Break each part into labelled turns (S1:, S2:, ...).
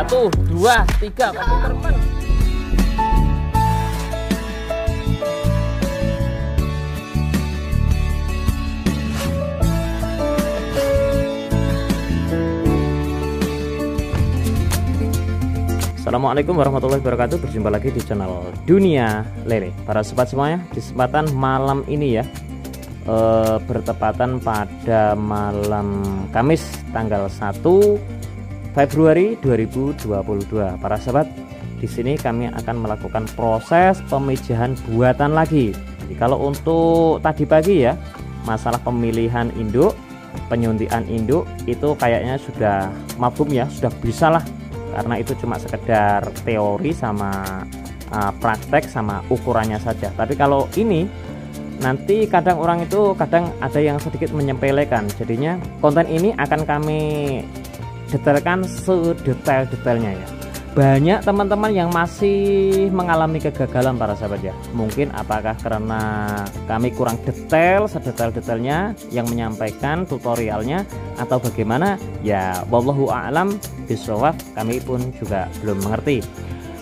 S1: 1, 2, 3, teman-teman. Assalamualaikum warahmatullahi wabarakatuh. Berjumpa lagi di channel Dunia Lele. Para sobat semuanya, di kesempatan malam ini ya, bertepatan pada malam Kamis tanggal 1 Februari 2022. Para sahabat, di sini kami akan melakukan proses pemijahan buatan lagi. Jadi kalau untuk tadi pagi ya, masalah pemilihan induk, penyuntikan induk itu kayaknya sudah mafhum ya, sudah bisa lah. Karena itu cuma sekedar teori sama praktek sama ukurannya saja. Tapi kalau ini nanti kadang orang itu kadang ada yang sedikit menyepelekan. Jadinya konten ini akan kami detailkan sedetail-detailnya ya. Banyak teman-teman yang masih mengalami kegagalan para sahabat ya. Mungkin apakah karena kami kurang detail, sedetail-detailnya yang menyampaikan tutorialnya, atau bagaimana ya, wallahu a'lam bishawab, kami pun juga belum mengerti.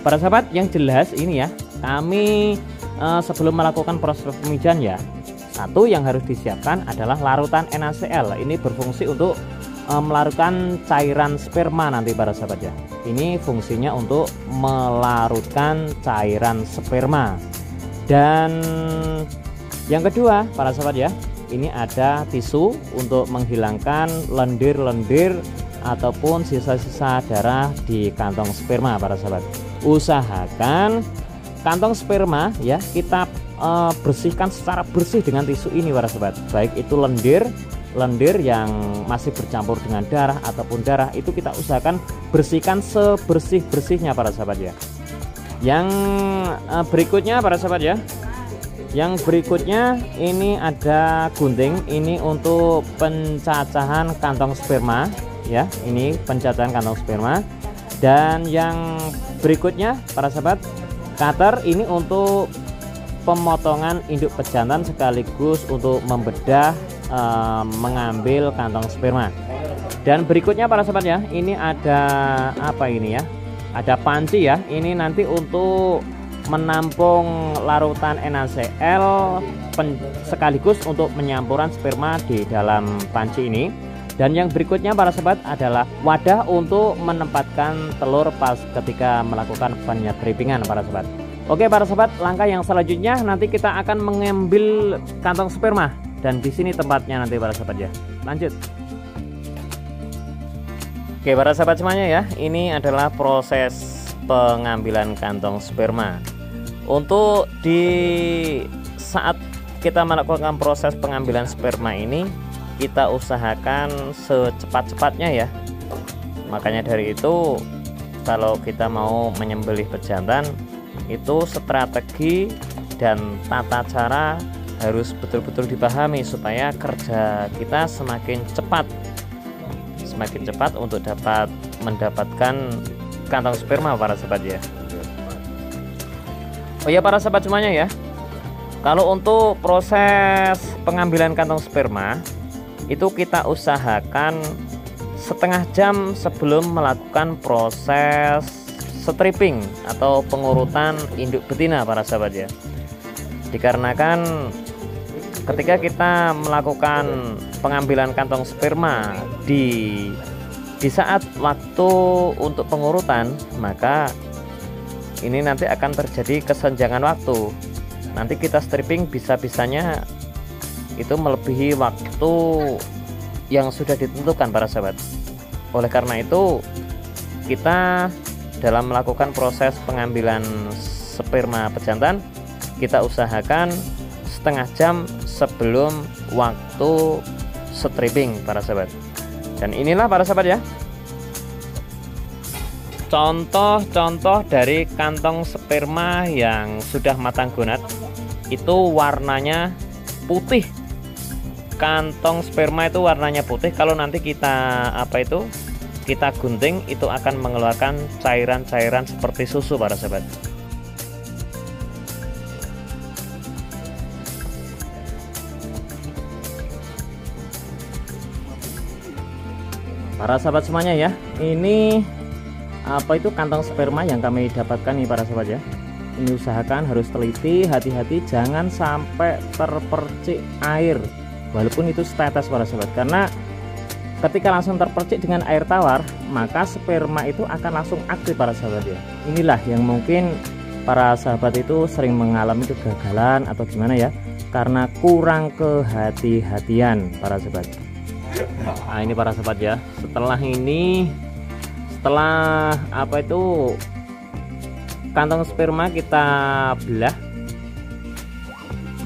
S1: Para sahabat, yang jelas ini ya, kami sebelum melakukan proses pemijahan ya, satu yang harus disiapkan adalah larutan NaCl. Ini berfungsi untuk melarutkan cairan sperma nanti para sahabat ya. Ini fungsinya untuk melarutkan cairan sperma. Dan yang kedua para sahabat ya, ini ada tisu untuk menghilangkan lendir-lendir ataupun sisa-sisa darah di kantong sperma para sahabat. Usahakan kantong sperma ya kita bersihkan secara bersih dengan tisu ini para sahabat. Baik itu lendir yang masih bercampur dengan darah ataupun darah, itu kita usahakan bersihkan sebersih-bersihnya para sahabat ya. Yang berikutnya para sahabat ya, yang berikutnya ini ada gunting, ini untuk pencacahan kantong sperma ya, ini pencacahan kantong sperma. Dan yang berikutnya para sahabat, cutter, ini untuk pemotongan induk pejantan sekaligus untuk membedah mengambil kantong sperma. Dan berikutnya para sahabat ya, ini ada apa ini ya, ada panci ya, ini nanti untuk menampung larutan NaCl sekaligus untuk penyampuran sperma di dalam panci ini. Dan yang berikutnya para sahabat adalah wadah untuk menempatkan telur pas ketika melakukan penyetripingan para sahabat. Oke para sahabat, langkah yang selanjutnya nanti kita akan mengambil kantong sperma, dan di sini tempatnya nanti para sahabat ya. Lanjut. Oke para sahabat semuanya ya, ini adalah proses pengambilan kantong sperma. Untuk di saat kita melakukan proses pengambilan sperma ini, kita usahakan secepat-cepatnya ya. Makanya dari itu kalau kita mau menyembelih pejantan, itu strategi dan tata cara harus betul-betul dipahami supaya kerja kita semakin cepat untuk dapat mendapatkan kantong sperma para sahabat ya. Oh ya para sahabat semuanya ya, kalau untuk proses pengambilan kantong sperma itu kita usahakan setengah jam sebelum melakukan proses stripping atau pengurutan induk betina para sahabat ya. Dikarenakan ketika kita melakukan pengambilan kantong sperma di saat waktu untuk pengurutan, maka ini nanti akan terjadi kesenjangan waktu. Nanti kita stripping bisa-bisanya itu melebihi waktu yang sudah ditentukan para sahabat. Oleh karena itu kita dalam melakukan proses pengambilan sperma pejantan, kita usahakan setengah jam sebelum waktu stripping para sahabat. Dan inilah para sahabat ya, contoh-contoh dari kantong sperma yang sudah matang gonat. Itu warnanya putih. Kantong sperma itu warnanya putih. Kalau nanti kita kita gunting, itu akan mengeluarkan cairan-cairan seperti susu para sahabat. Para sahabat semuanya ya, ini kantong sperma yang kami dapatkan nih para sahabat ya. Ini usahakan harus teliti, hati-hati jangan sampai terpercik air walaupun itu setetes para sahabat, karena ketika langsung terpercik dengan air tawar maka sperma itu akan langsung aktif para sahabat ya. Inilah yang mungkin para sahabat itu sering mengalami kegagalan atau gimana ya, karena kurang kehati-hatian para sahabat. Nah ini para sahabat ya, setelah kantong sperma kita belah,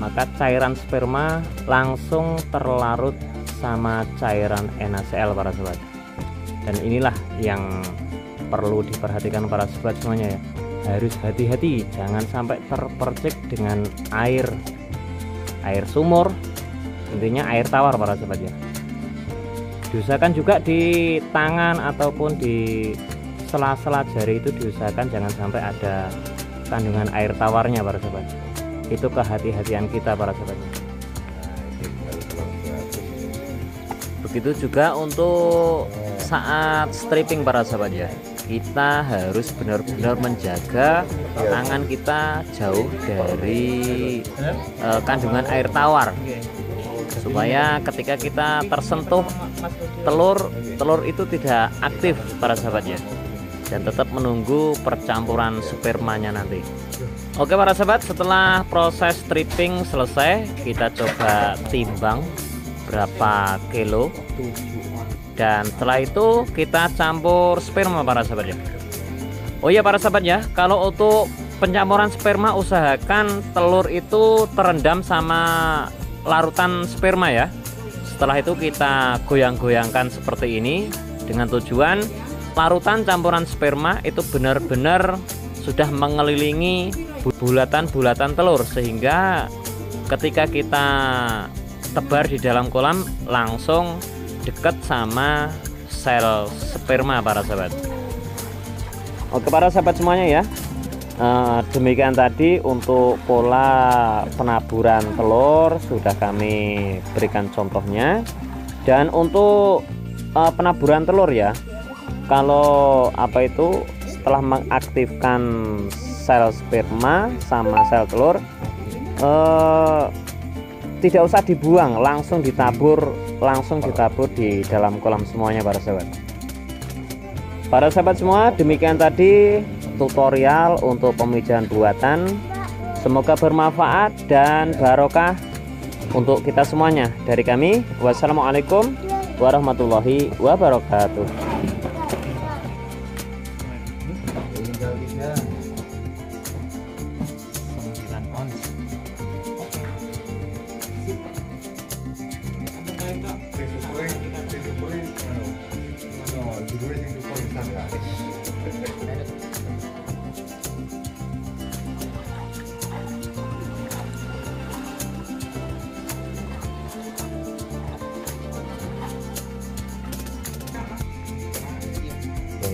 S1: maka cairan sperma langsung terlarut sama cairan NaCl para sahabat. Dan inilah yang perlu diperhatikan para sahabat semuanya ya, harus hati-hati jangan sampai terpercik dengan air sumur, intinya air tawar para sahabat ya. Diusahakan juga di tangan ataupun di sela-sela jari itu diusahakan jangan sampai ada kandungan air tawarnya para sahabat. Itu kehati-hatian kita para sahabat. Begitu juga untuk saat stripping para sahabat ya, kita harus benar-benar menjaga tangan kita jauh dari kandungan air tawar, supaya ketika kita tersentuh telur itu tidak aktif para sahabat ya, dan tetap menunggu percampuran spermanya nanti. Oke para sahabat, setelah proses stripping selesai, kita coba timbang berapa kilo, dan setelah itu kita campur sperma para sahabat ya. Oh iya para sahabat ya, kalau untuk pencampuran sperma usahakan telur itu terendam sama larutan sperma ya. Setelah itu kita goyang-goyangkan seperti ini dengan tujuan larutan campuran sperma itu benar-benar sudah mengelilingi bulatan-bulatan telur, sehingga ketika kita tebar di dalam kolam langsung dekat sama sel sperma para sahabat. Oke para sahabat semuanya ya, demikian tadi untuk pola penaburan telur sudah kami berikan contohnya. Dan untuk penaburan telur ya, kalau setelah mengaktifkan sel sperma sama sel telur, tidak usah dibuang, langsung ditabur di dalam kolam semuanya para sahabat. Para sahabat semua, demikian tadi tutorial untuk pemijahan buatan. Semoga bermanfaat dan barokah untuk kita semuanya. Dari kami, wassalamualaikum warahmatullahi wabarakatuh.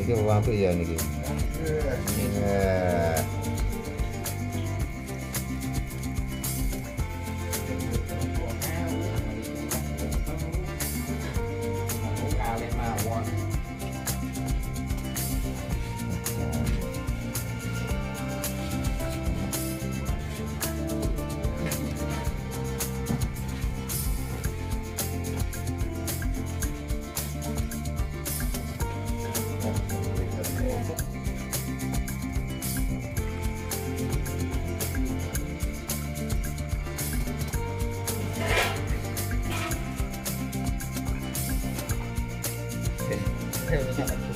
S2: Ini waktu ya ini.
S3: Okay.